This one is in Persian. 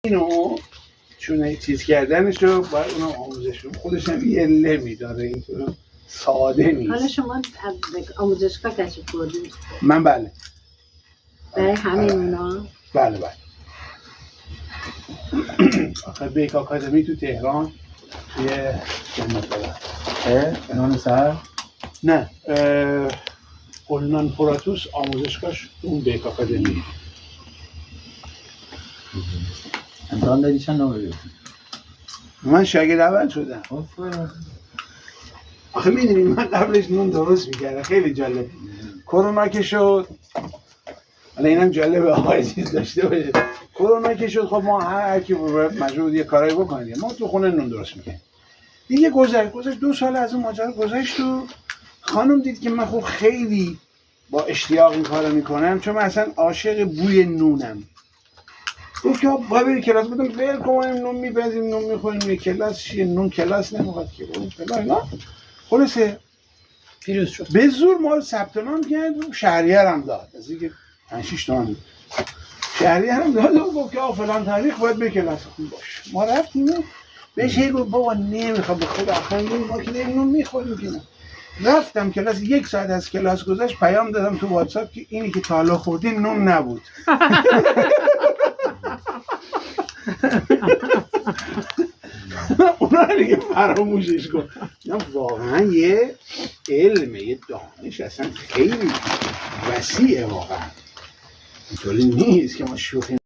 اینو چون چیز کردنشو باید اونم آموزش بدم، خودش هم یه لمی داره، اینطور ساده نیست. حالا شما از آموزشگاه تشریف بردید؟ من بله. برای همین اونا؟ بله. آخه بیک آکادمی تو تهران یه جنت داره. نان سر؟ نه، قلنان پوراتوس آموزشگاهش اون بیک آکادمی. امتحان دادی چند نمره؟ من شاگرد اول شدم. آخه میدونی من قبلش نون درست میکردم، خیلی جالب. کرونا که شد، حالا اینم جالبه آقای چیز داشته باشه. کرونا که شد، خب ما هر کی مجبور یه کارایی بکنیم. ما تو خونه نون درست میکنیم. دیگه گذشت 2 سال از اون ماجرا گذشت و خانم دید که من خب خیلی با اشتیاق این کارو میکنم، چون من اصلا عاشق بوی نونم. گفت که باید بری کلاس. بودم ول کنم، نون میپزیم، نون میخوریم، یه کلاس چیه؟ نون کلاس نمیخواد که بریم کلاس. خلاصه پیروز شد. به زور ما رو ثبت نام کرد و شهریه هم داد. از اینکه 5-6 تومن شهریه هم داد و گفت که فلان تاریخ باید به کلاس خوب باش. ما رفتیم و بهش گفت بابا نمیخوام، به خود آخر ما که نون میخوریم که نه. رفتم کلاس، 1 ساعت از کلاس گذشت، پیام دادم تو واتساپ که اینی که تا حالا خوردیم نون نبود. اونا دیگه فراموشش کن. واقعا یه علمه، یه دانش اصلا خیلی وسیعه واقعا. اینطوری نیست که ما شوخی